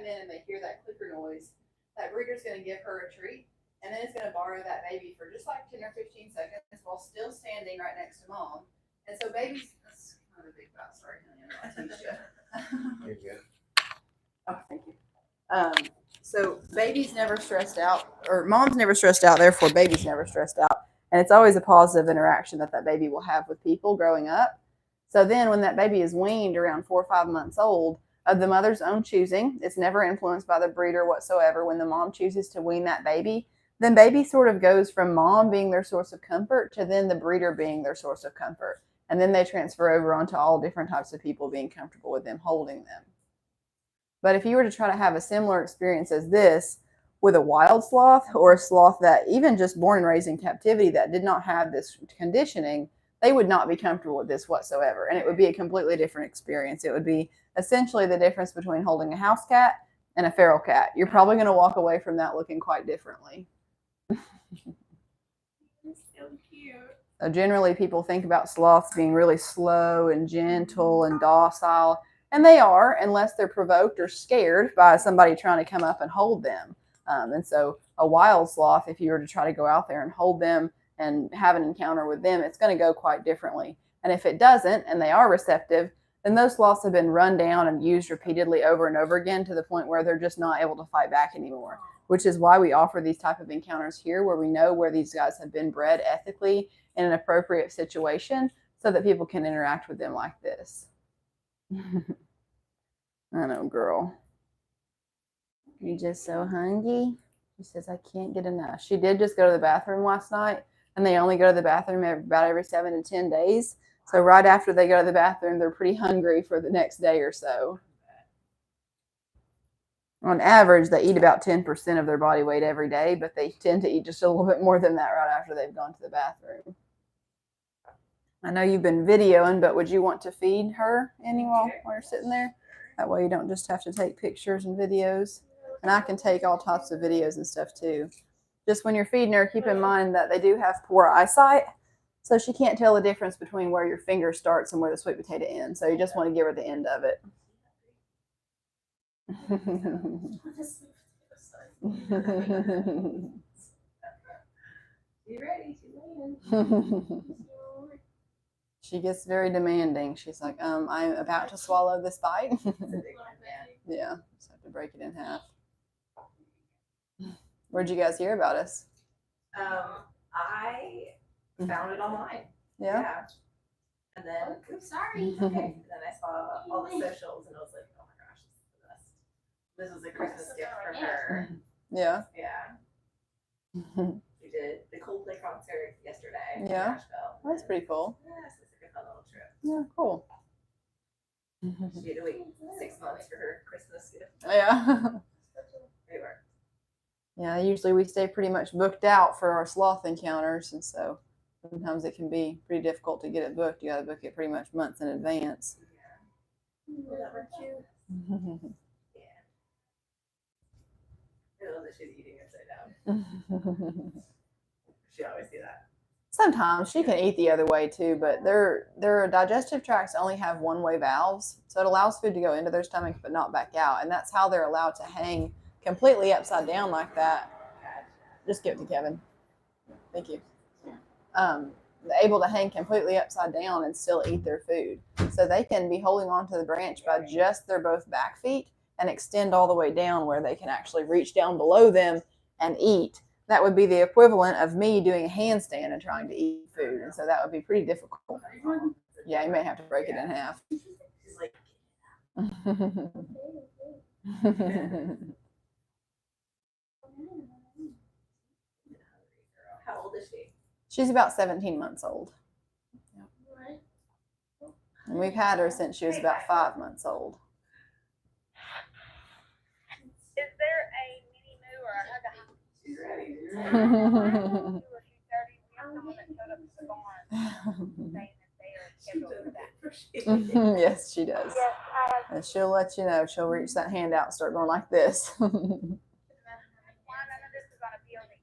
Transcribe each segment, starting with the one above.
in and they hear that clicker noise, that breeder's going to give her a treat, and then it's going to borrow that baby for just like 10 or 15 seconds while still standing right next to mom. And so babies, that's kind of a big bite. Sorry, honey, I teach you. You're good. Oh, thank you. So babies never stressed out, or mom's never stressed out, therefore baby's never stressed out. And it's always a positive interaction that baby will have with people growing up. So then when that baby is weaned around 4 or 5 months old, of the mother's own choosing, it's never influenced by the breeder whatsoever. When the mom chooses to wean that baby, then baby sort of goes from mom being their source of comfort to then the breeder being their source of comfort. And then they transfer over onto all different types of people being comfortable with them, holding them. But if you were to try to have a similar experience as this with a wild sloth, or a sloth that even just born and raised in captivity that did not have this conditioning, they would not be comfortable with this whatsoever. And it would be a completely different experience. It would be essentially the difference between holding a house cat and a feral cat. You're probably going to walk away from that looking quite differently. So cute. So generally people think about sloths being really slow and gentle and docile, and they are, unless they're provoked or scared by somebody trying to come up and hold them. And so a wild sloth, if you were to try to go out there and hold them and have an encounter with them, it's going to go quite differently. And if it doesn't, and they are receptive, then those sloths have been run down and used repeatedly over and over again to the point where they're just not able to fight back anymore, which is why we offer these type of encounters here, where we know where these guys have been bred ethically in an appropriate situation so that people can interact with them like this. I know, girl. You just so hungry? She says, I can't get enough. She did just go to the bathroom last night, and they only go to the bathroom about every 7 to 10 days. So right after they go to the bathroom, they're pretty hungry for the next day or so. On average, they eat about 10% of their body weight every day, but they tend to eat just a little bit more than that right after they've gone to the bathroom. I know you've been videoing, but would you want to feed her any while you're sitting there? That way you don't just have to take pictures and videos. And I can take all types of videos and stuff too. Just when you're feeding her, keep in mind that they do have poor eyesight. So she can't tell the difference between where your finger starts and where the sweet potato ends. So you just want to give her the end of it. You ready? She's laying. She gets very demanding. She's like, I'm about to swallow this bite. Yeah, just have to break it in half. Where'd you guys hear about us? I found it online. Yeah. And then, oops, sorry. Okay. And then I saw all the socials, and I was like, oh my gosh, this is the best. This was a Christmas gift for her. Yeah. Yeah. We did the Coldplay concert yesterday in Yeah. Nashville. That's pretty cool. Yes, it's like a fun little trip. Yeah, cool. She had to wait 6 months for her Christmas gift. Yeah. They were. Yeah, usually we stay pretty much booked out for our sloth encounters, and so sometimes it can be pretty difficult to get it booked. You got to book it pretty much months in advance. Yeah. Will that work too? Yeah. I love that she's eating upside down. She always do that. Sometimes she can eat the other way too, but their digestive tracts only have one-way valves, so it allows food to go into their stomach but not back out, and that's how they're allowed to hang completely upside down like that. Just give it to Kevin. Thank you. They're able to hang completely upside down and still eat their food. So they can be holding onto the branch by just their both back feet and extend all the way down where they can actually reach down below them and eat. That would be the equivalent of me doing a handstand and trying to eat food. And so that would be pretty difficult. Yeah, you may have to break it in half. She's like, how old is she? She's about 17 months old. And we've had her since she was about 5 months old. Is there a mini moo or a hug-a-hug? She's ready. Yes, she does. Yes, I have. And she'll let you know. She'll reach that hand out and start going like this. None of this is on a building.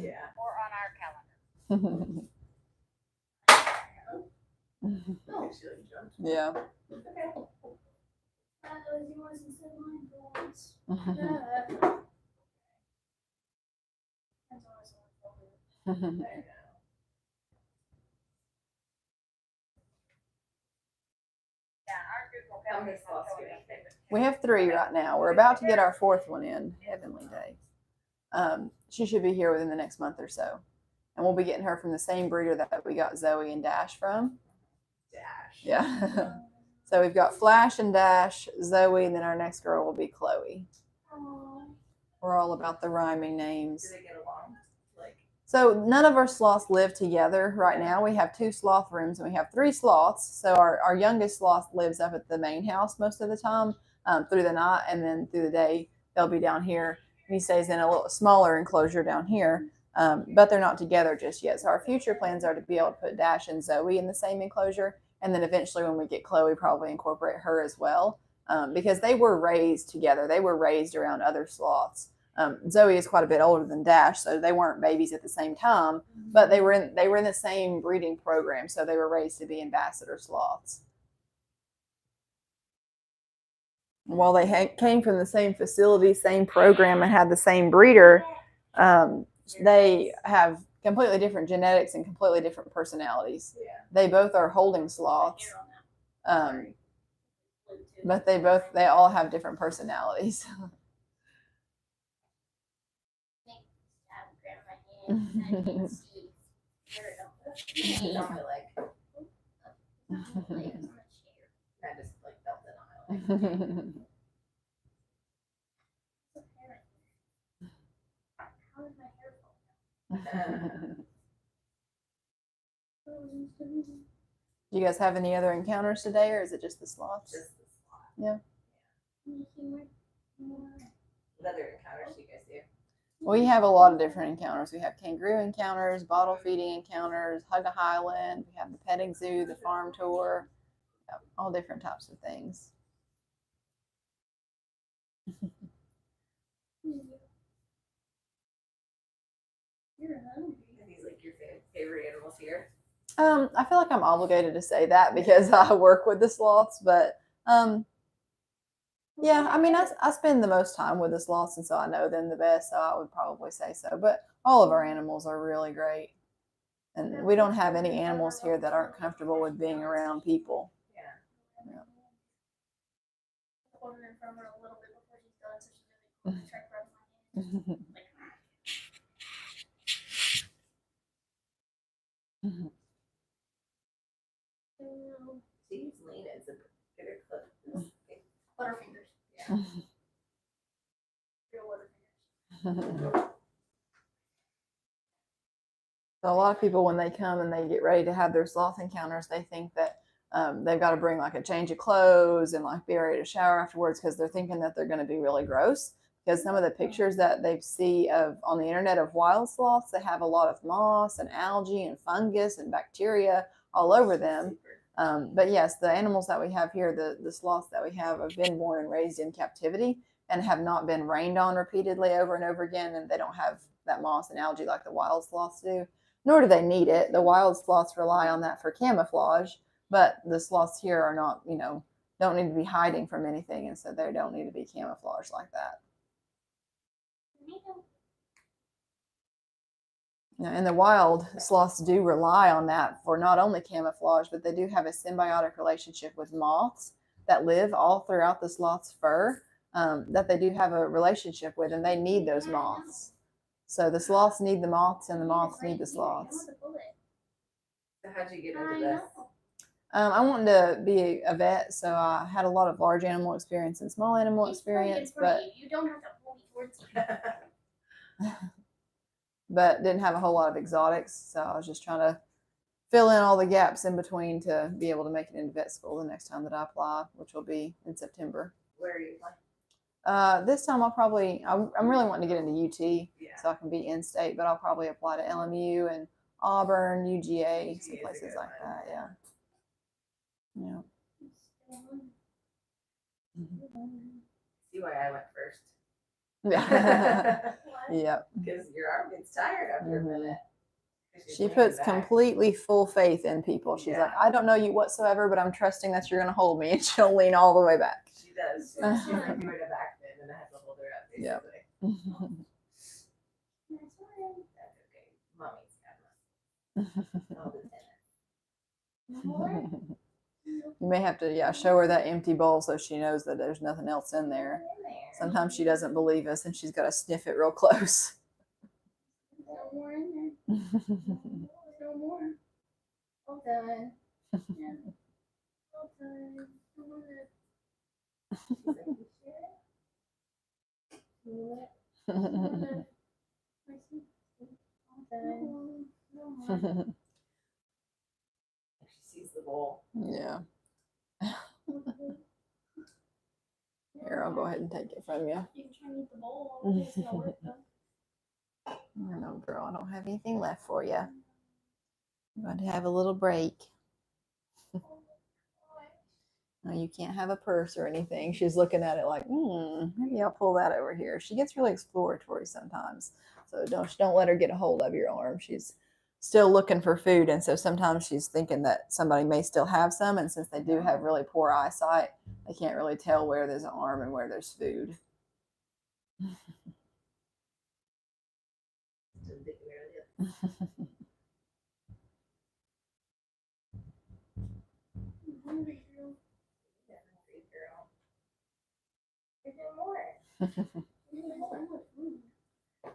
Yeah. Or on our calendar. Oh, she like jumped. Yeah. Okay. How many sloths do you have? We have 3 right now. We're about to get our 4th one in, Heavenly Day. She should be here within the next month or so. And we'll be getting her from the same breeder that we got Zoe and Dash from. Dash. Yeah. So we've got Flash and Dash, Zoe, and then our next girl will be Chloe. We're all about the rhyming names. Do they get along? Like, so none of our sloths live together right now. We have 2 sloth rooms and we have 3 sloths. So our youngest sloth lives up at the main house most of the time through the night, and then through the day they'll be down here. He stays in a little smaller enclosure down here, but they're not together just yet. So our future plans are to be able to put Dash and Zoe in the same enclosure, and then eventually when we get Chloe, probably incorporate her as well, because they were raised together. They were raised around other sloths. Zoe is quite a bit older than Dash, so they weren't babies at the same time, but they were in the same breeding program, so they were raised to be ambassador sloths. While they came from the same facility, same program, and had the same breeder, they have completely different genetics and completely different personalities. yeah. They both are holding sloths, but they all have different personalities. Not my leg. I just like felt it on my leg. Do you guys have any other encounters today, or is it just the sloths? Just the sloth. Yeah. What other encounters do you guys do? We have a lot of different encounters. We have kangaroo encounters, bottle feeding encounters, hug a highland. We have the petting zoo, the farm tour, all different types of things. Are these like your favorite animals here? I feel like I'm obligated to say that because I work with the sloths, but yeah, I mean, I spend the most time with the sloths, and so I know them the best, so I would probably say so. But all of our animals are really great, and we don't have any animals here that aren't comfortable with being around people. Yeah. She's lean as a bigger clip. Butterfingers. Yeah. Real butterfingers. So a lot of people, when they come and they get ready to have their sloth encounters, they think that they've got to bring like a change of clothes and like be ready to shower afterwards, because they're thinking that they're going to be really gross. Because some of the pictures that they see of on the internet of wild sloths, they have a lot of moss and algae and fungus and bacteria all over them. But yes, the animals that we have here, the sloths that we have been born and raised in captivity and have not been rained on repeatedly over and over again, and they don't have that moss and algae like the wild sloths do, nor do they need it. The wild sloths rely on that for camouflage, but the sloths here are not, don't need to be hiding from anything, and so they don't need to be camouflaged like that. Now, in the wild, sloths do rely on that for not only camouflage, but they do have a symbiotic relationship with moths that live all throughout the sloth's fur, that they do have a relationship with, and they need those moths. So the sloths need the moths, and the moths need the sloths. So how'd you get into this? I wanted to be a vet, so I had a lot of large animal experience and small animal experience, but you don't have to hold me towards you. but didn't have a whole lot of exotics. So I was just trying to fill in all the gaps in between to be able to make it into vet school the next time that I apply, which will be in September. Where are you applying? This time I'm really wanting to get into UT, Yeah. so I can be in state, but I'll probably apply to LMU and Auburn, UGA, some places like that. Yeah. Yeah. See why I went first. Yeah. Yep. Because your arm gets tired after a minute. She puts completely full faith in people. She's like, I don't know you whatsoever, but I'm trusting that you're going to hold me. And she'll lean all the way back. She does. She's like doing a back bend, and I have to hold her That's okay. Mommy's got all the tennis. More? You may have to, show her that empty bowl so she knows that there's nothing else in there. In there. Sometimes she doesn't believe us and she's got to sniff it real close. No more in there. No more. All done. Yeah. All done. No more. She's like, you sure? No more. All done. No more. She sees the bowl. Yeah. Here, I'll go ahead and take it from you. You can try and eat the bowl. It's not worth it. No, girl, I don't have anything left for you. I'm going to have a little break. No, you can't have a purse or anything. She's looking at it like, maybe I'll pull that over here. She gets really exploratory sometimes. So don't let her get a hold of your arm. She's still looking for food. And so sometimes she's thinking that somebody may still have some. And since they do have really poor eyesight, they can't really tell where there's an arm and where there's food.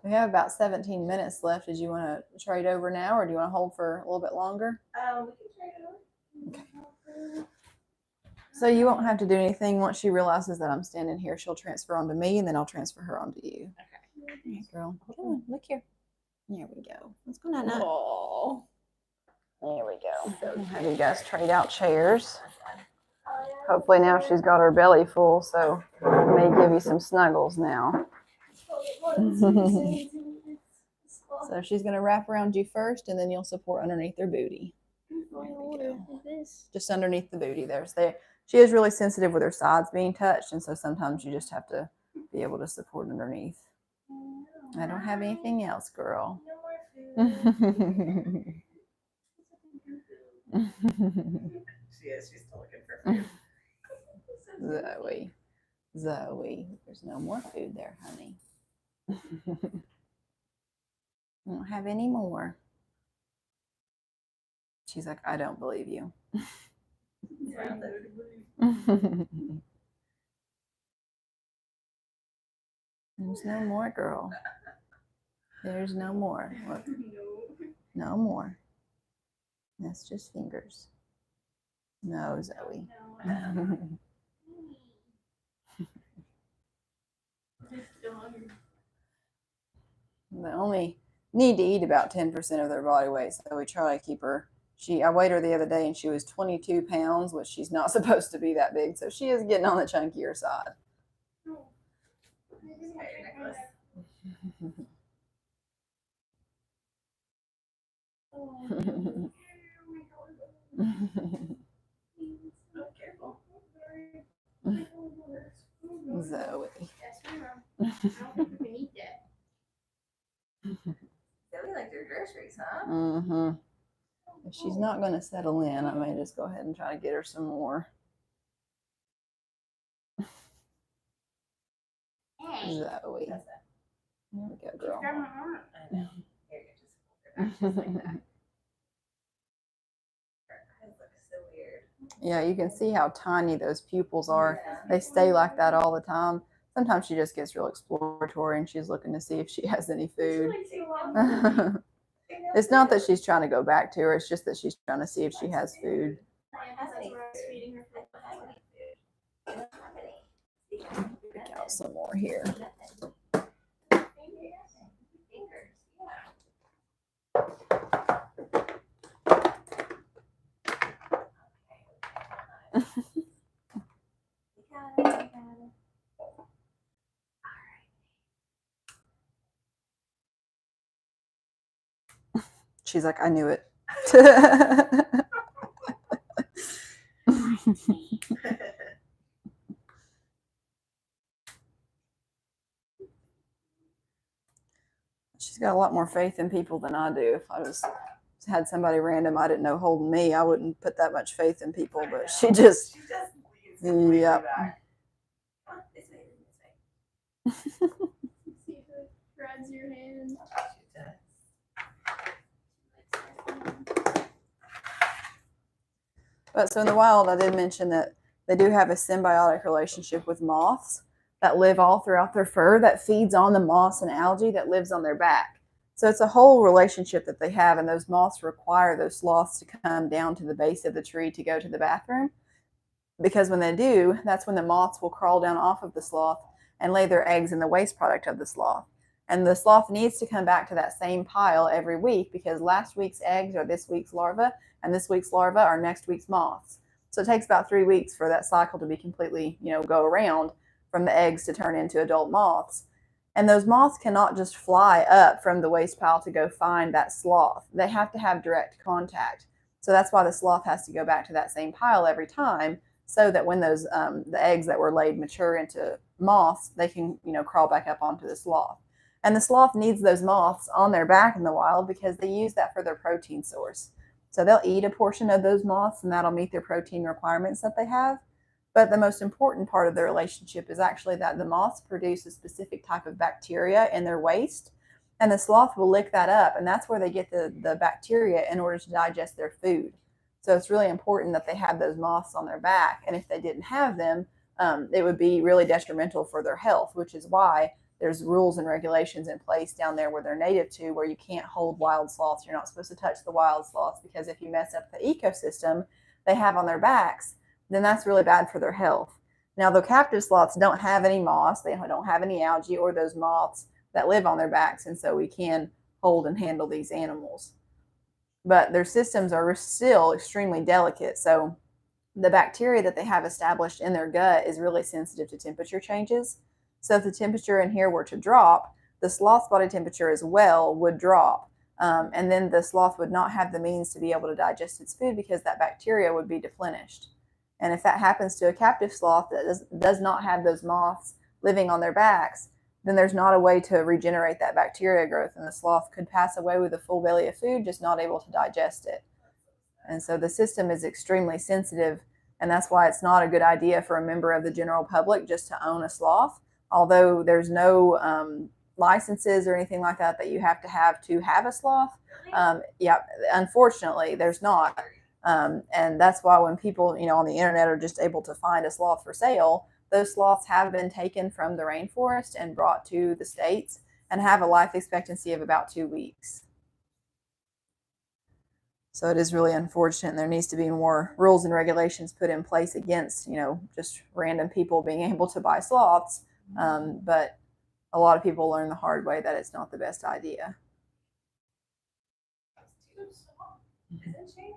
We have about 17 minutes left. Did you want to trade over now, or do you want to hold for a little bit longer? We can trade it over. Okay. So you won't have to do anything. Once she realizes that I'm standing here, she'll transfer onto me, and then I'll transfer her onto you. Okay. All right, girl. Come on, look here. There we go. Let's go now. Oh. There we go. I'll have you guys trade out chairs. Hopefully now she's got her belly full, so I may give you some snuggles now. So she's going to wrap around you first, and then you'll support underneath her booty. Just underneath the booty. She is really sensitive with her sides being touched, and so sometimes you just have to be able to support underneath. I don't have anything else, girl. She is. She's still looking for food. Zoe, there's no more food there, honey. I don't have any more. She's like, I don't believe you. There's no more, girl. There's no more. Look. No more. That's just fingers. No, Zoe. They only need to eat about 10% of their body weight, so we try to keep her. I weighed her the other day, and she was 22 pounds, which she's not supposed to be that big, so she is getting on the chunkier side. Zoe. Zoe likes her groceries, huh? Mm-hmm. If she's not going to settle in, I may just go ahead and try to get her some more. Zoe. There we go, girl. I know. Here, you just hold her back just like that. Her eyes look so weird. Yeah, you can see how tiny those pupils are. Yeah. They stay like that all the time. Sometimes she just gets real exploratory and she's looking to see if she has any food. It's not that she's trying to go back to her. It's just that she's trying to see if she has food. Pick out some more here. She's like, I knew it. She's got a lot more faith in people than I do. If I had somebody random I didn't know holding me, I wouldn't put that much faith in people. But she just leads yep. back. This way. But so in the wild, I did mention that they do have a symbiotic relationship with moths that live all throughout their fur that feeds on the moss and algae that lives on their back. So it's a whole relationship that they have, and those moths require those sloths to come down to the base of the tree to go to the bathroom. Because when they do, that's when the moths will crawl down off of the sloth and lay their eggs in the waste product of the sloth. And the sloth needs to come back to that same pile every week because last week's eggs are this week's larvae, and this week's larvae are next week's moths. So it takes about 3 weeks for that cycle to be completely, go around from the eggs to turn into adult moths. And those moths cannot just fly up from the waste pile to go find that sloth. They have to have direct contact. So that's why the sloth has to go back to that same pile every time, so that when those the eggs that were laid mature into moths, they can crawl back up onto the sloth. And the sloth needs those moths on their back in the wild because they use that for their protein source. So they'll eat a portion of those moths, and that'll meet their protein requirements that they have. But the most important part of the relationship is actually that the moths produce a specific type of bacteria in their waste, and the sloth will lick that up, and that's where they get the bacteria in order to digest their food. So it's really important that they have those moths on their back, and if they didn't have them, it would be really detrimental for their health, which is why there's rules and regulations in place down there where they're native to, where you can't hold wild sloths. You're not supposed to touch the wild sloths, because if you mess up the ecosystem they have on their backs, then that's really bad for their health. Now, the captive sloths don't have any moss, they don't have any algae or those moths that live on their backs, and so we can hold and handle these animals. But their systems are still extremely delicate, so the bacteria that they have established in their gut is really sensitive to temperature changes. So if the temperature in here were to drop, the sloth's body temperature as well would drop. And then the sloth would not have the means to be able to digest its food because that bacteria would be depleted. And if that happens to a captive sloth that does not have those moths living on their backs, then there's not a way to regenerate that bacteria growth, and the sloth could pass away with a full belly of food, just not able to digest it. And so the system is extremely sensitive, and that's why it's not a good idea for a member of the general public just to own a sloth. Although there's no licenses or anything like that you have to have a sloth. Yeah, unfortunately, there's not. And that's why when people, on the internet are just able to find a sloth for sale, those sloths have been taken from the rainforest and brought to the States and have a life expectancy of about 2 weeks. So it is really unfortunate, and there needs to be more rules and regulations put in place against, just random people being able to buy sloths. But a lot of people learn the hard way that it's not the best idea. Isn't she?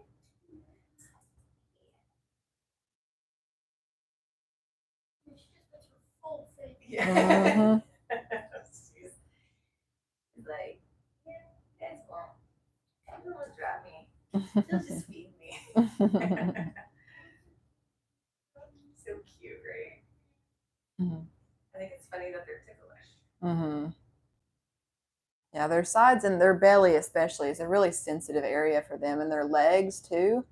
Yeah. Mm-hmm. She's like, yeah, guys won't. Everyone will drop me. They'll just feed me. So cute, right? Mm-hmm. I think it's funny that they're ticklish. Mm-hmm. Yeah, their sides and their belly especially is a really sensitive area for them, and their legs too.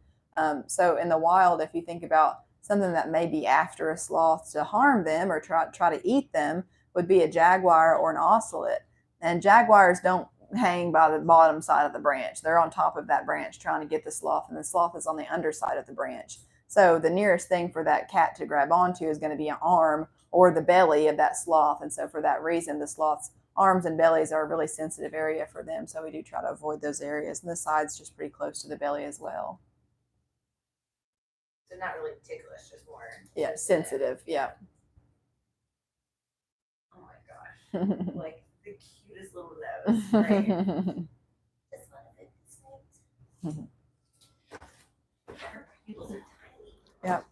So in the wild, if you think about something that may be after a sloth to harm them or try to eat them, would be a jaguar or an ocelot. And jaguars don't hang by the bottom side of the branch. They're on top of that branch trying to get the sloth, and the sloth is on the underside of the branch. So the nearest thing for that cat to grab onto is going to be an arm or the belly of that sloth. And so for that reason, the sloth's arms and bellies are a really sensitive area for them. So we do try to avoid those areas. And the side's just pretty close to the belly as well. So not really ticklish, just more. Yeah, sensitive. Yeah. Oh my gosh. Like the cutest little nose, right? Just one of it snakes. Her pupils are tiny. Yep.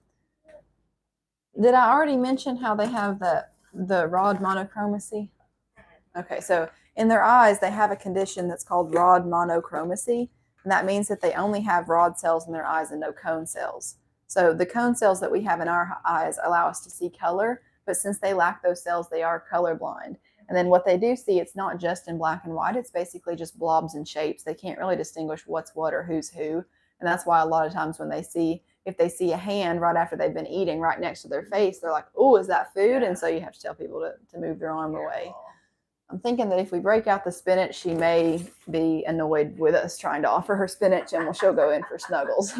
Did I already mention how they have the rod monochromacy? Okay, so in their eyes, they have a condition that's called rod monochromacy, and that means that they only have rod cells in their eyes and no cone cells. So the cone cells that we have in our eyes allow us to see color, but since they lack those cells, they are colorblind. And then what they do see, it's not just in black and white, it's basically just blobs and shapes. They can't really distinguish what's what or who's who. And that's why a lot of times when if they see a hand right after they've been eating right next to their face, they're like, oh, is that food? And so you have to tell people to move their arm away. I'm thinking that if we break out the spinach, she may be annoyed with us trying to offer her spinach, and she'll go in for snuggles.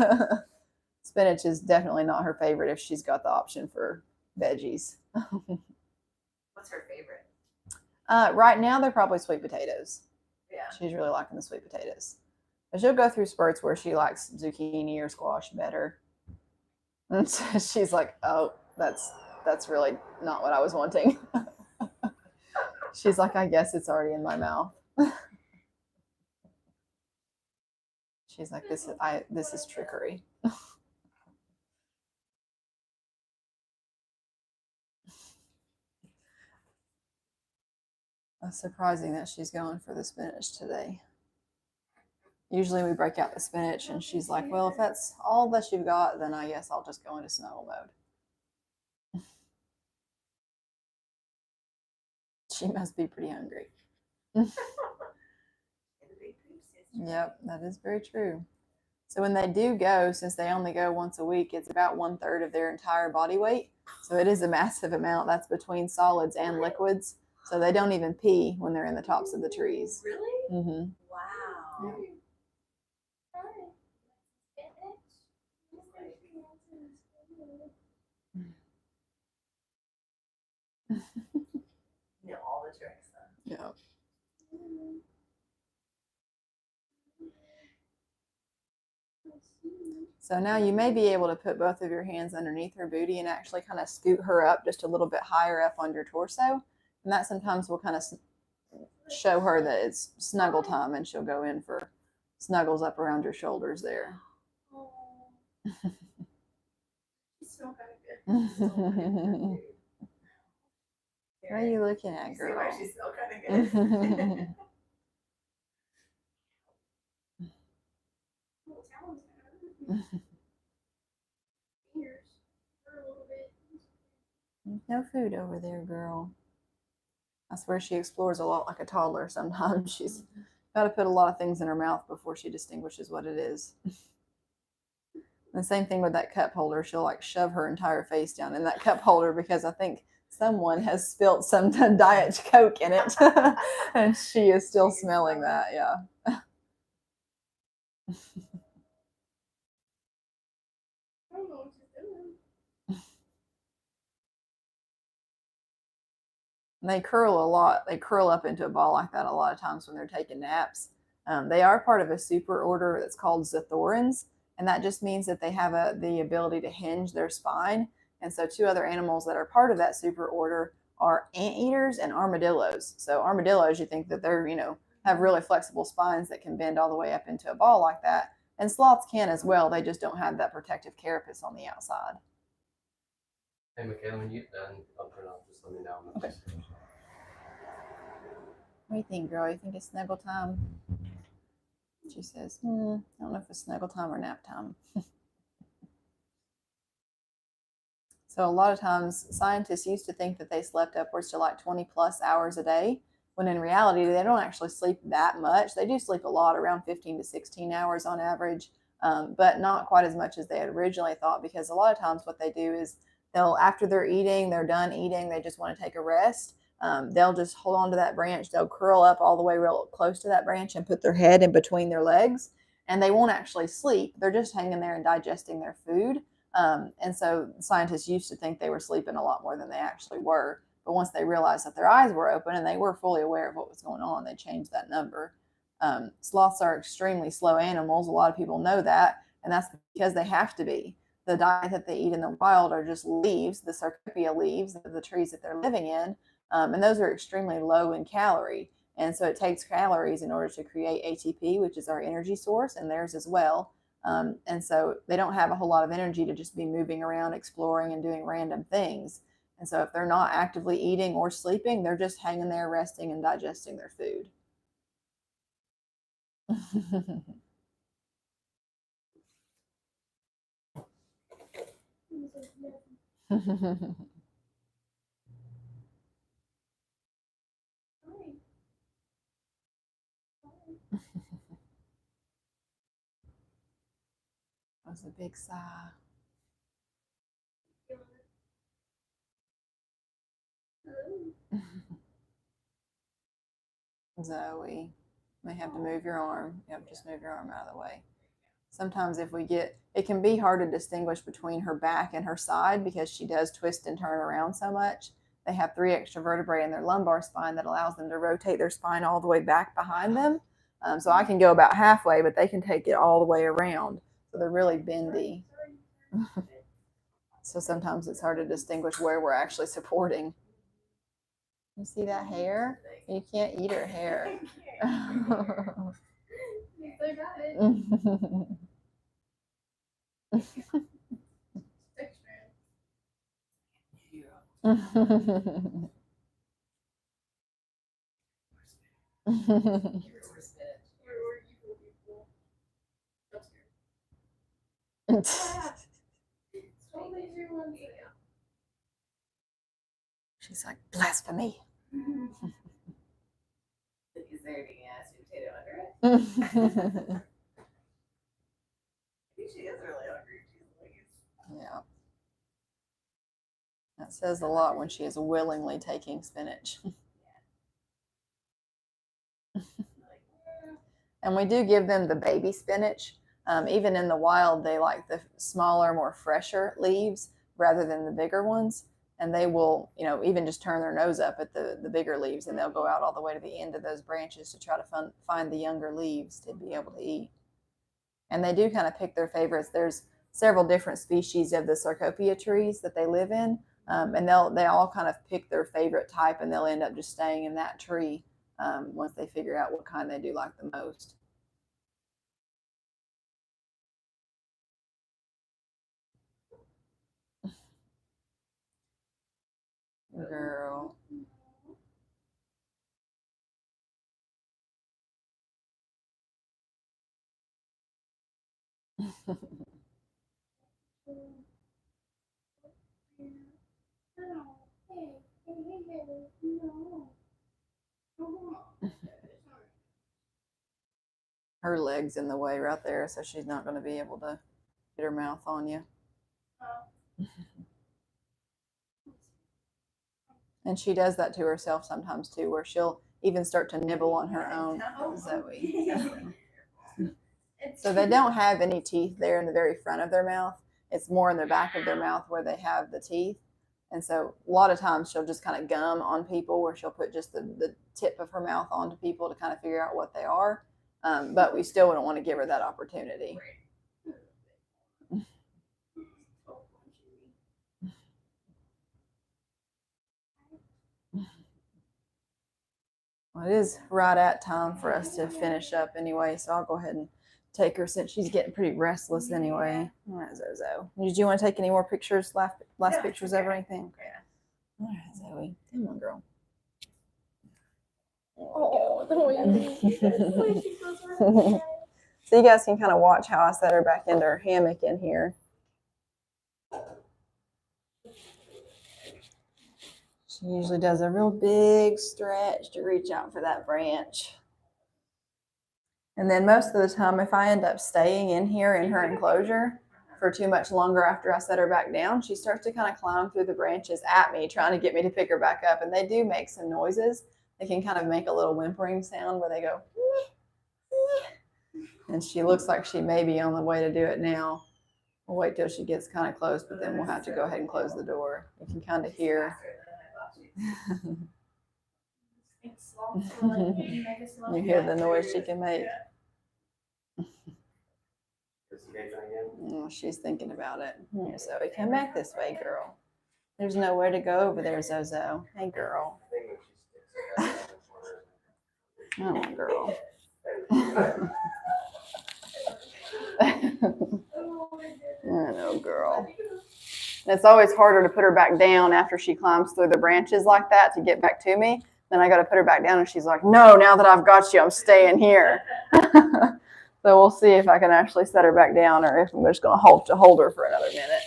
spinach is definitely not her favorite if she's got the option for veggies. What's her favorite? Right now, they're probably sweet potatoes. Yeah. She's really liking the sweet potatoes. But she'll go through spurts where she likes zucchini or squash better. And so she's like, oh, that's really not what I was wanting. She's like, I guess it's already in my mouth. She's like, this is trickery. It's surprising that she's going for the spinach today. Usually we break out the spinach and she's like, well, if that's all that you've got, then I guess I'll just go into snuggle mode. She must be pretty hungry. Yep, that is very true. So when they do go, since they only go once a week, it's about 1/3 of their entire body weight. So it is a massive amount. That's between solids and liquids. So they don't even pee when they're in the tops of the trees. Really? Mm-hmm. Wow. Yeah. You know all the tricks then. Yeah. So now you may be able to put both of your hands underneath her booty and actually kind of scoot her up just a little bit higher up on your torso. And that sometimes will kind of show her that it's snuggle time and she'll go in for snuggles up around your shoulders there. Oh. You smell kind of good. What are you looking at, See girl? why she smell kind of good. No food over there, girl. I swear she explores a lot like a toddler sometimes. She's got to put a lot of things in her mouth before she distinguishes what it is. The same thing with that cup holder. She'll like shove her entire face down in that cup holder because I think someone has spilt some Diet Coke in it. And she is still smelling that. Yeah. And they curl a lot. They curl up into a ball like that a lot of times when they're taking naps. They are part of a super order that's called Zathorans, and that just means that they have the ability to hinge their spine. And so two other animals that are part of that super order are anteaters and armadillos. So armadillos, you think that they're, have really flexible spines that can bend all the way up into a ball like that. And sloths can as well. They just don't have that protective carapace on the outside. Hey, Michaela, when you get done, I'll turn off. Just let me know. Okay. What do you think, girl? You think it's snuggle time? She says, I don't know if it's snuggle time or nap time. So a lot of times scientists used to think that they slept upwards to like 20 plus hours a day, when in reality, they don't actually sleep that much. They do sleep a lot, around 15 to 16 hours on average, but not quite as much as they had originally thought, because a lot of times what they do is after they're eating, they're done eating, they just want to take a rest. They'll just hold on to that branch. They'll curl up all the way real close to that branch and put their head in between their legs, and they won't actually sleep. They're just hanging there and digesting their food. And so scientists used to think they were sleeping a lot more than they actually were. But once they realized that their eyes were open and they were fully aware of what was going on, they changed that number. Sloths are extremely slow animals. A lot of people know that, and that's because they have to be. The diet that they eat in the wild are just leaves, the Sarcopia leaves of the trees that they're living in, and those are extremely low in calorie. And so it takes calories in order to create ATP, which is our energy source, and theirs as well. And so they don't have a whole lot of energy to just be moving around, exploring, and doing random things. And so if they're not actively eating or sleeping, they're just hanging there, resting and digesting their food. That was a big sigh. Zoe, may have to move your arm. Yep, just move your arm out of the way. Sometimes if we get, it can be hard to distinguish between her back and her side because she does twist and turn around so much. They have 3 extra vertebrae in their lumbar spine that allows them to rotate their spine all the way back behind them. So I can go about halfway, but they can take it all the way around. So they're really bendy. So sometimes it's hard to distinguish where we're actually supporting. You see that hair? You can't eat her hair. She's like, blasphemy. Is there any sweet potato under it? I think she is really hungry. Yeah. That says a lot when she is willingly taking spinach. And we do give them the baby spinach. Even in the wild, they like the smaller, more fresher leaves rather than the bigger ones. And they will, even just turn their nose up at the bigger leaves, and they'll go out all the way to the end of those branches to try to find the younger leaves to be able to eat. And they do kind of pick their favorites. There's several different species of the sarcopia trees that they live in, and they all kind of pick their favorite type, and they'll end up just staying in that tree once they figure out what kind they do like the most. Girl. Her leg's in the way right there, so she's not going to be able to get her mouth on you. And she does that to herself sometimes too, where she'll even start to nibble on her own. Zoe. So they don't have any teeth there in the very front of their mouth. It's more in the back of their mouth where they have the teeth. And so a lot of times she'll just kind of gum on people, where she'll put just the tip of her mouth onto people to kind of figure out what they are. But we still don't want to give her that opportunity. Well, it is right at time for us to finish up anyway, so I'll go ahead and take her since she's getting pretty restless anyway. All right, Zozo. Did you want to take any more pictures, last pictures of or anything? Yeah. All right, Zoe. Come on, girl. Oh, so you guys can kind of watch how I set her back into her hammock in here. She usually does a real big stretch to reach out for that branch. And then most of the time, if I end up staying in here in her enclosure for too much longer after I set her back down, she starts to kind of climb through the branches at me, trying to get me to pick her back up. And they do make some noises. They can kind of make a little whimpering sound where they go, and she looks like she may be on the way to do it now. We'll wait till she gets kind of close, but then we'll have to go ahead and close the door. You can kind of hear. You hear the noise she can make. Oh, she's thinking about it. Here, Zoe, come back this way, girl. There's nowhere to go over there, Zozo. Hey, girl. Oh, girl. I know, girl. And it's always harder to put her back down after she climbs through the branches like that to get back to me. Then I got to put her back down, and she's like, no, now that I've got you, I'm staying here. So we'll see if I can actually set her back down, or if I'm just going to hold her for another minute.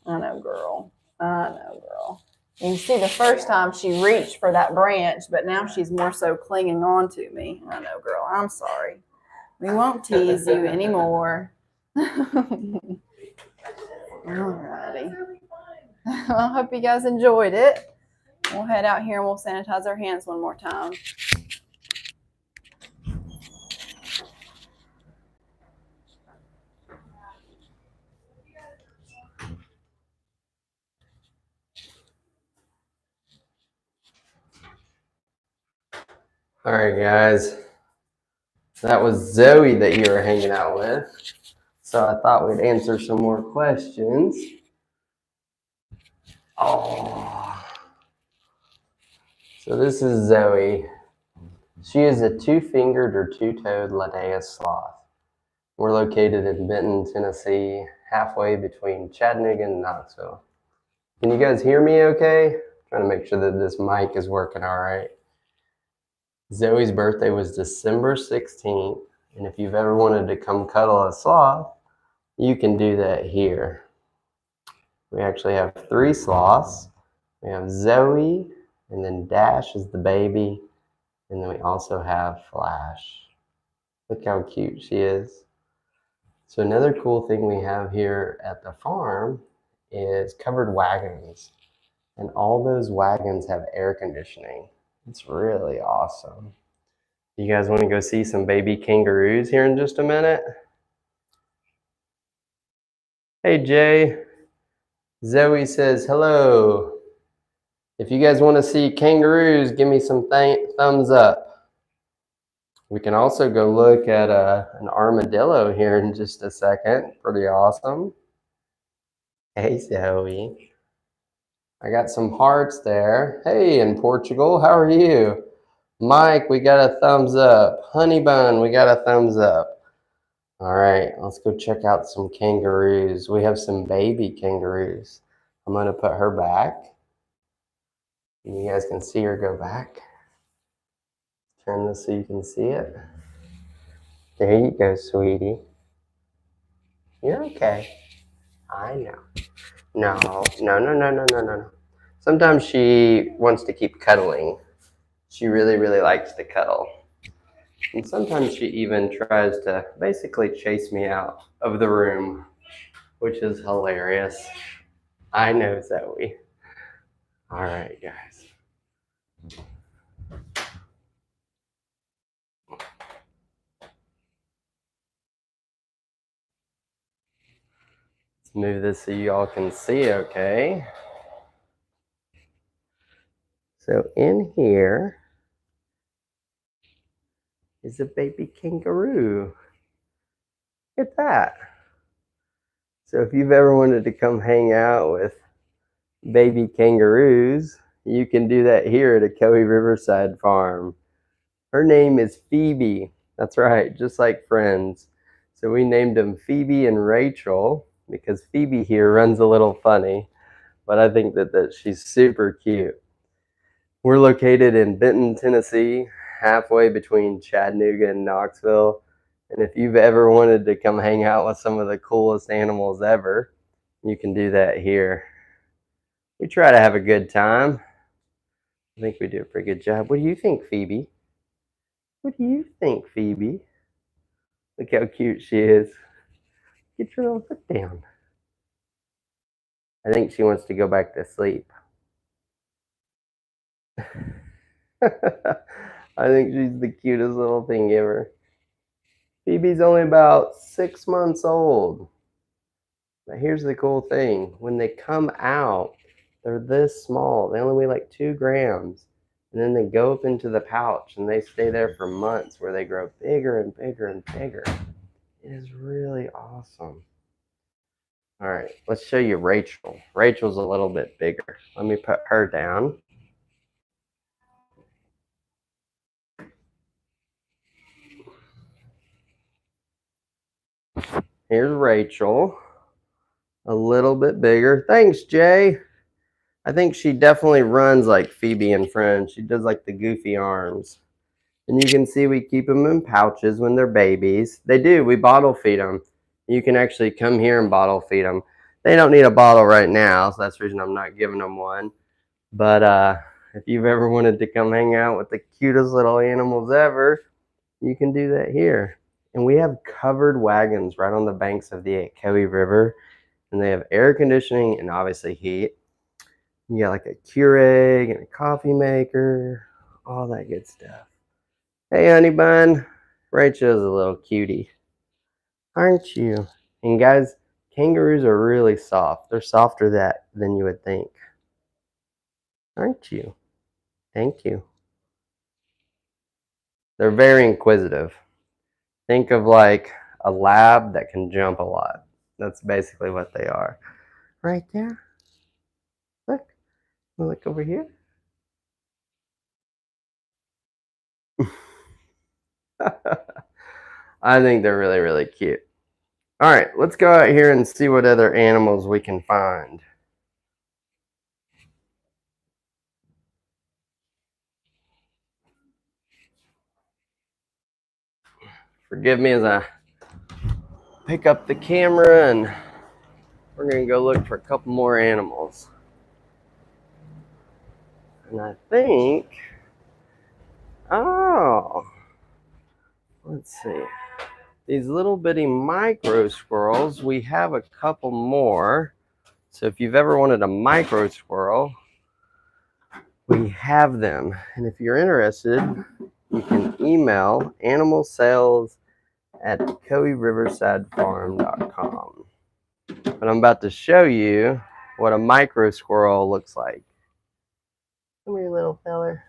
I know, girl. I know, girl. You can see the first time she reached for that branch, but now she's more so clinging on to me. I know, girl. I'm sorry. We won't tease you anymore. Alrighty. Well, I hope you guys enjoyed it. We'll head out here and we'll sanitize our hands one more time. All right, guys. That was Zoe that you were hanging out with. So I thought we'd answer some more questions. Oh. So this is Zoe. She is a two-fingered or two-toed Linnaeus sloth. We're located in Benton, Tennessee, halfway between Chattanooga and Knoxville. Can you guys hear me okay? Trying to make sure that this mic is working all right. Zoe's birthday was December 16th, and if you've ever wanted to come cuddle a sloth, you can do that here. We actually have 3 sloths. We have Zoe, and then Dash is the baby, and then we also have Flash. Look how cute she is. So another cool thing we have here at the farm is covered wagons. And all those wagons have air conditioning. It's really awesome. You guys want to go see some baby kangaroos here in just a minute? Hey Jay, Zoe says hello. If you guys want to see kangaroos, give me some thumbs up. We can also go look at an armadillo here in just a second. Pretty awesome. Hey Zoe. I got some hearts there. Hey, in Portugal, how are you? Mike, we got a thumbs up. Honey Bun, we got a thumbs up. All right, let's go check out some kangaroos. We have some baby kangaroos. I'm gonna put her back. You guys can see her go back. Turn this so you can see it. There you go, sweetie. You're okay. I know. No, no, no, no, no, no, no. Sometimes she wants to keep cuddling. She really, really likes to cuddle. And sometimes she even tries to basically chase me out of the room, which is hilarious. I know, Zoe. All right, guys. Let's move this so you all can see, okay? So in here is a baby kangaroo. Look at that. So if you've ever wanted to come hang out with baby kangaroos, you can do that here at Ocoee Riverside Farm. Her name is Phoebe. That's right, just like friends. So we named them Phoebe and Rachel because Phoebe here runs a little funny, but I think that she's super cute. We're located in Benton, Tennessee, halfway between Chattanooga and Knoxville. And if you've ever wanted to come hang out with some of the coolest animals ever, you can do that here. We try to have a good time. I think we do a pretty good job. What do you think, Phoebe? What do you think, Phoebe? Look how cute she is. Get your little foot down. I think she wants to go back to sleep. I think she's the cutest little thing ever. Phoebe's only about 6 months old. But here's the cool thing. When they come out, they're this small. They only weigh like 2 grams. And then they go up into the pouch and they stay there for months where they grow bigger and bigger and bigger. It is really awesome. All right, let's show you Rachel. Rachel's a little bit bigger. Let me put her down. Here's Rachel. A little bit bigger. Thanks, Jay. I think she definitely runs like Phoebe and Friends. She does like the goofy arms. And you can see we keep them in pouches when they're babies. They do. We bottle feed them. You can actually come here and bottle feed them. They don't need a bottle right now, so that's the reason I'm not giving them one. But if you've ever wanted to come hang out with the cutest little animals ever, you can do that here. And we have covered wagons right on the banks of the Ocoee River. And they have air conditioning and obviously heat. You got like a Keurig and a coffee maker, all that good stuff. Hey, honey bun. Rachel's a little cutie, aren't you? And guys, kangaroos are really soft. They're softer than you would think. Aren't you? Thank you. They're very inquisitive. Think of like a lab that can jump a lot. That's basically what they are. Right there. Look. Look over here. I think they're really, really cute. All right, let's go out here and see what other animals we can find. Forgive me as I pick up the camera and we're gonna go look for a couple more animals. And I think, oh, let's see. These little bitty micro squirrels, we have a couple more. So if you've ever wanted a micro squirrel, we have them. And if you're interested, you can email animalsales@OcoeeRiversideFarm.com. But I'm about to show you what a micro squirrel looks like. Come here, little feller.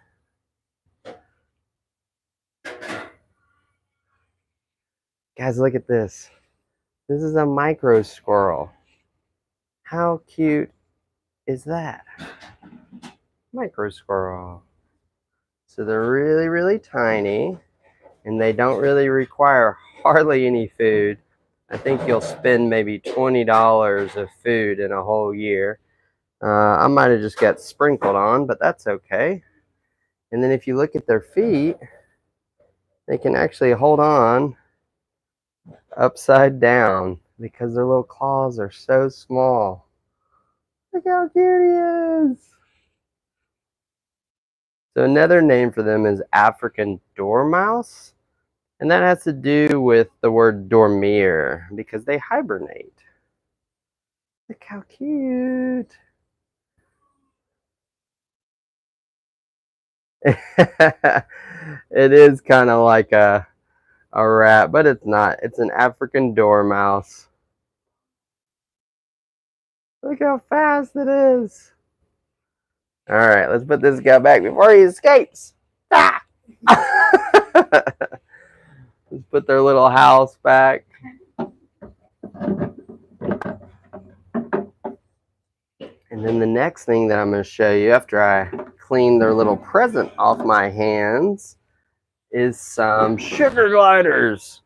Guys, look at this. This is a micro squirrel. How cute is that? Micro squirrel. So they're really, really tiny, and they don't really require hardly any food. I think you'll spend maybe $20 of food in a whole year. I might have just got sprinkled on, but that's okay. And then if you look at their feet, they can actually hold on upside down because their little claws are so small. Look how cute he is. So another name for them is African dormouse. And that has to do with the word dormir because they hibernate. Look how cute. It is kind of like a rat, but it's not. It's an African dormouse. Look how fast it is. All right, let's put this guy back before he escapes. Ah! Let's put their little house back. And then the next thing that I'm going to show you after I clean their little present off my hands is some sugar gliders.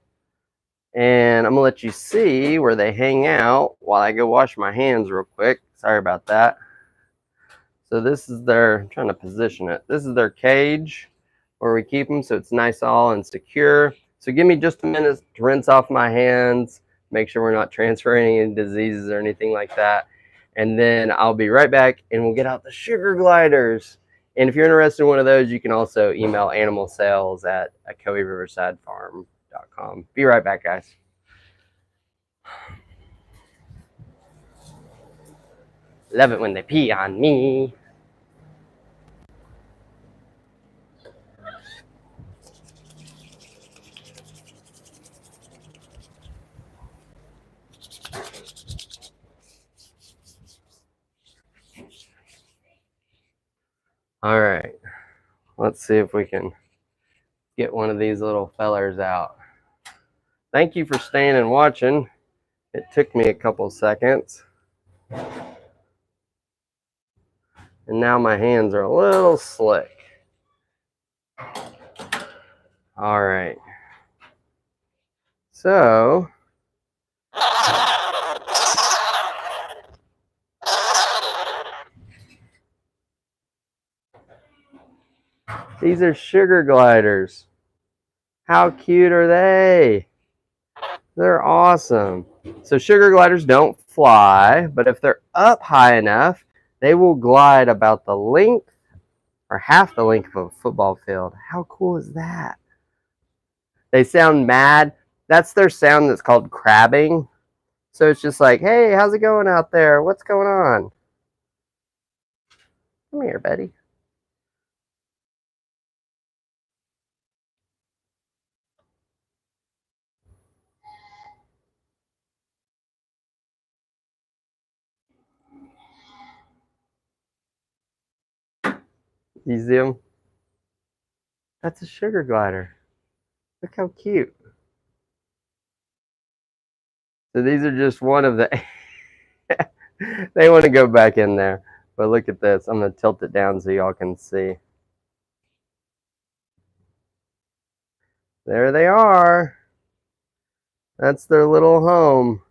And I'm going to let you see where they hang out while I go wash my hands real quick. Sorry about that. So this is their, I'm trying to position it. This is their cage where we keep them so it's nice all and secure. So give me just a minute to rinse off my hands, make sure we're not transferring any diseases or anything like that. And then I'll be right back and we'll get out the sugar gliders. And if you're interested in one of those, you can also email animalsales@OcoeeRiversideFarm.com. Be right back, guys. Love it when they pee on me. All right, let's see if we can get one of these little fellers out. Thank you for staying and watching. It took me a couple seconds. And now my hands are a little slick. All right. So, these are sugar gliders. How cute are they? They're awesome. So sugar gliders don't fly, but if they're up high enough, they will glide about the length or half the length of a football field. How cool is that? They sound mad. That's their sound that's called crabbing. So it's just like, hey, how's it going out there? What's going on? Come here, buddy. You see him? That's a sugar glider. Look how cute. So these are just one of the, they want to go back in there. But look at this. I'm going to tilt it down so y'all can see. There they are. That's their little home.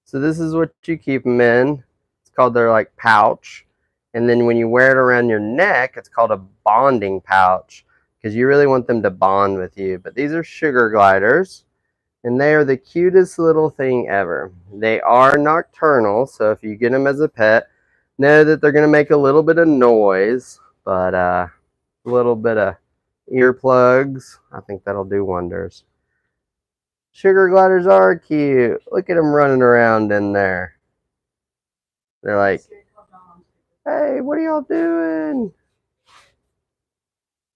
So this is what you keep them in. It's called their like pouch. And then when you wear it around your neck, it's called a bonding pouch because you really want them to bond with you. But these are sugar gliders and they are the cutest little thing ever. They are nocturnal, so if you get them as a pet, know that they're going to make a little bit of noise, but a little bit of earplugs, I think that'll do wonders. Sugar gliders are cute. Look at them running around in there. They're like, hey, what are y'all doing?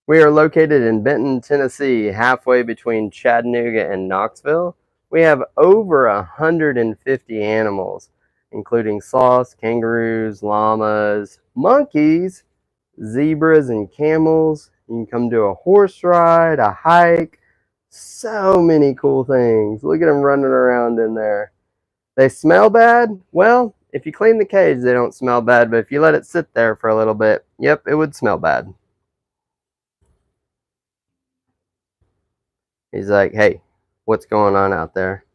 We are located in Benton, Tennessee, halfway between Chattanooga and Knoxville. We have over 150 animals, including sloths, kangaroos, llamas, monkeys, zebras, and camels. You can come do a horse ride, a hike, so many cool things. Look at them running around in there. They smell bad? Well, if you clean the cage, they don't smell bad, but if you let it sit there for a little bit, yep, it would smell bad. He's like, hey, what's going on out there?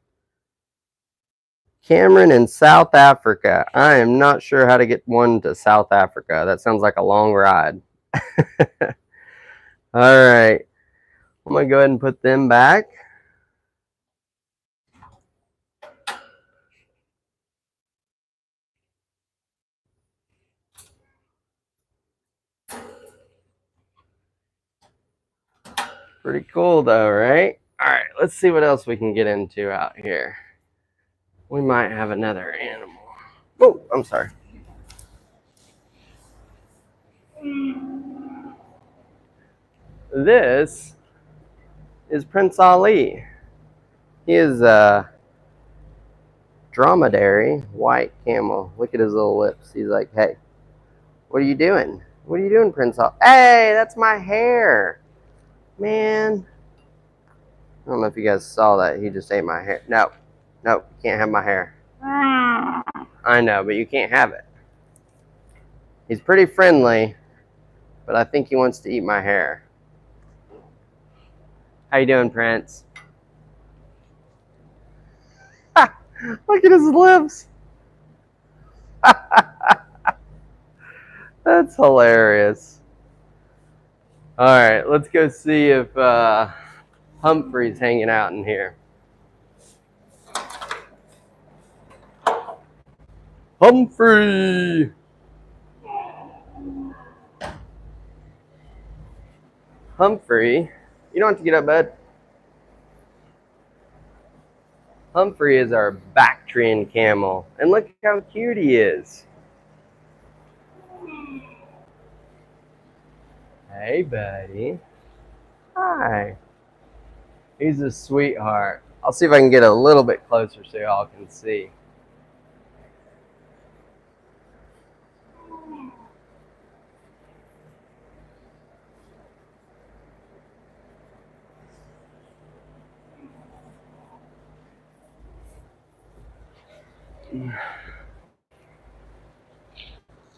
Cameron in South Africa. I am not sure how to get one to South Africa. That sounds like a long ride. All right. I'm going to go ahead and put them back. Pretty cool though, right? All right, let's see what else we can get into out here. We might have another animal. Oh, I'm sorry. This is Prince Ali. He is a dromedary white camel. Look at his little lips. He's like, hey, what are you doing? What are you doing, Prince Ali? Hey, that's my hair. Man. I don't know if you guys saw that. He just ate my hair. No, you can't have my hair. I know, but you can't have it. He's pretty friendly, but I think he wants to eat my hair. How you doing, Prince? Look at his lips. That's hilarious. All right, let's go see if Humphrey's hanging out in here. Humphrey! Humphrey, you don't have to get up, bud. Humphrey is our Bactrian camel, and look how cute he is. Hey, buddy. Hi. He's a sweetheart. I'll see if I can get a little bit closer so y'all can see.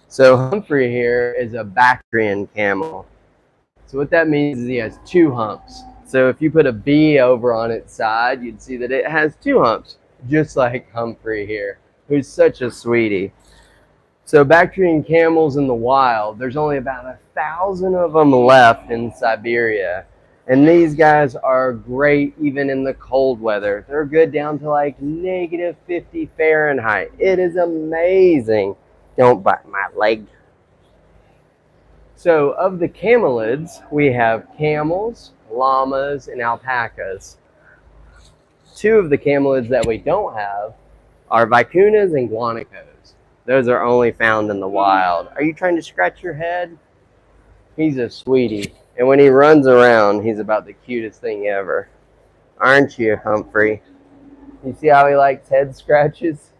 So Humphrey here is a Bactrian camel. So what that means is he has two humps. So if you put a B over on its side, you'd see that it has two humps, just like Humphrey here, who's such a sweetie. So Bactrian camels in the wild, there's only about 1,000 of them left in Siberia. And these guys are great even in the cold weather. They're good down to like -50 Fahrenheit. It is amazing. Don't bite my leg. So of the camelids, we have camels, llamas, and alpacas. Two of the camelids that we don't have are vicunas and guanacos. Those are only found in the wild. Are you trying to scratch your head? He's a sweetie. And when he runs around, he's about the cutest thing ever. Aren't you, Humphrey? You see how he likes head scratches?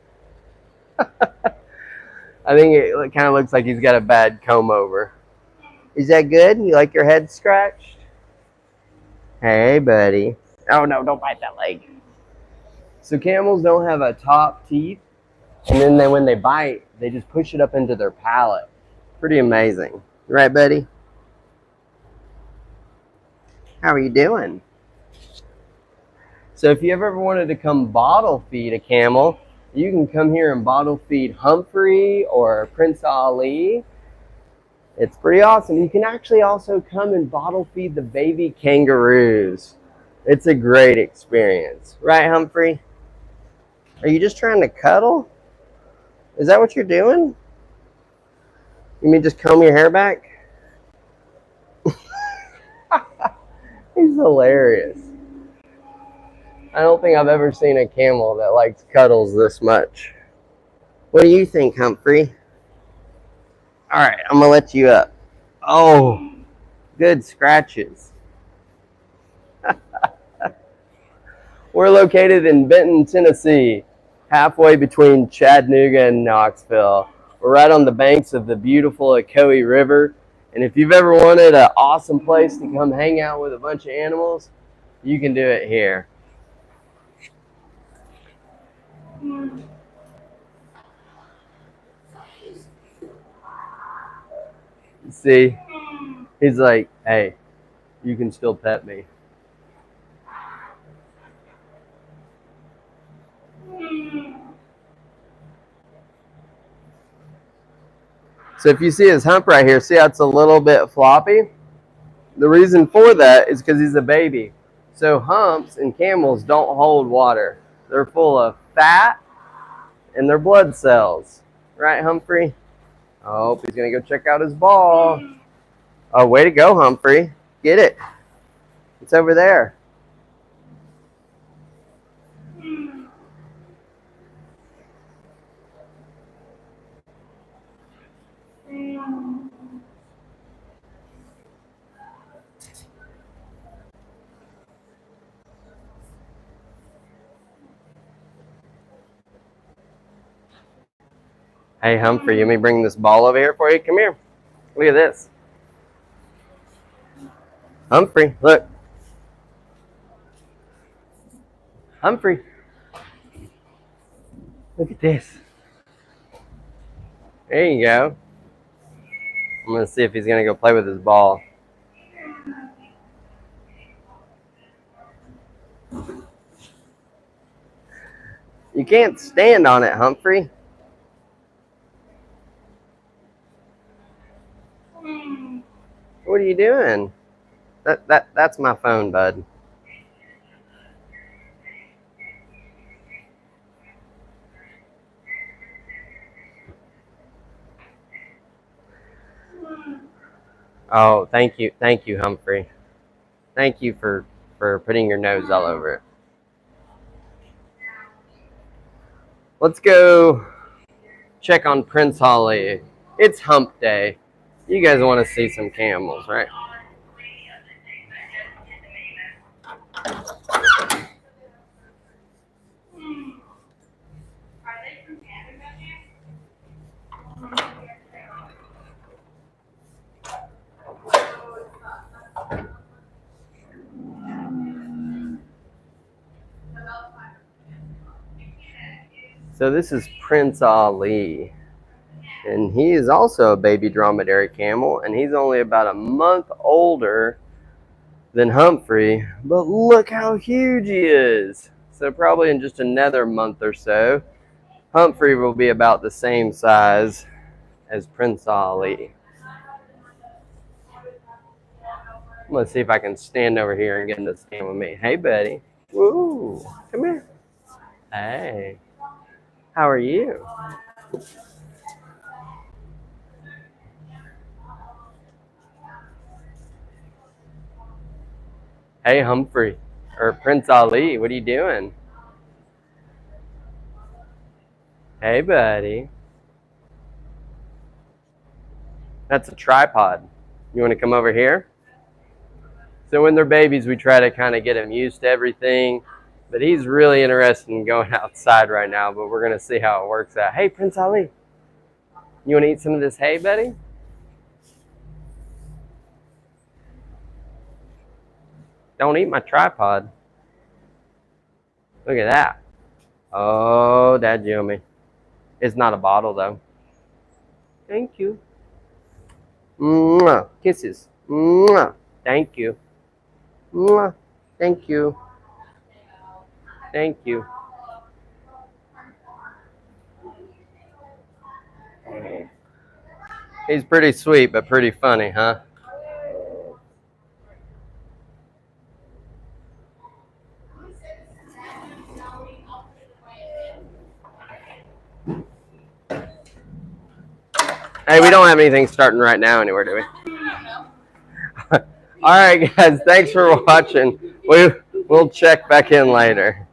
I think it kind of looks like he's got a bad comb over. Is that good? You like your head scratched? Hey, buddy. Oh no, don't bite that leg. So camels don't have a top teeth, and then when they bite, they just push it up into their palate. Pretty amazing. Right, buddy? How are you doing? So if you ever wanted to come bottle feed a camel, you can come here and bottle feed Humphrey or Prince Ali. It's pretty awesome. You can actually also come and bottle feed the baby kangaroos. It's a great experience. Right, Humphrey? Are you just trying to cuddle? Is that what you're doing? You mean just comb your hair back? He's hilarious. I don't think I've ever seen a camel that likes cuddles this much. What do you think, Humphrey? All right, I'm gonna let you up. Oh, good scratches. We're located in Benton, Tennessee, halfway between Chattanooga and Knoxville. We're right on the banks of the beautiful Ocoee River. And if you've ever wanted an awesome place to come hang out with a bunch of animals, you can do it here. See, he's like, hey, you can still pet me. So if you see his hump right here, see how it's a little bit floppy? The reason for that is because he's a baby. So humps in camels don't hold water. They're full of fat and their blood cells. Right, Humphrey? Oh, he's going to go check out his ball. Oh, way to go, Humphrey. Get it. It's over there. Hey, Humphrey, let me bring this ball over here for you. Come here. Look at this. Humphrey, look. Humphrey. Look at this. There you go. I'm going to see if he's going to go play with his ball. You can't stand on it, Humphrey. What are you doing? That's my phone, bud. Oh, thank you, Humphrey. Thank you for putting your nose all over it. Let's go check on Prince Ali. It's hump day. You guys want to see some camels, right? So this is Prince Ali, and he is also a baby dromedary camel, and he's only about a month older than Humphrey, but look how huge he is. So probably in just another month or so, Humphrey will be about the same size as Prince Ali. I'm gonna see if I can stand over here and get him to stand with me. Hey, buddy. Woo, come here. Hey, how are you? Hey, Humphrey, or Prince Ali, what are you doing? Hey, buddy. That's a tripod. You want to come over here? So when they're babies, we try to kind of get them used to everything. But he's really interested in going outside right now, but we're going to see how it works out. Hey, Prince Ali, you want to eat some of this hay, buddy? Don't eat my tripod. Look at that. Oh, Dad Jimmy. It's not a bottle though. Thank you. Mwah. Kisses. Mwah. Thank you. Mwah. Thank you. Thank you. He's pretty sweet, but pretty funny, huh? Hey, we don't have anything starting right now anywhere, do we? All right, guys. Thanks for watching. We'll check back in later.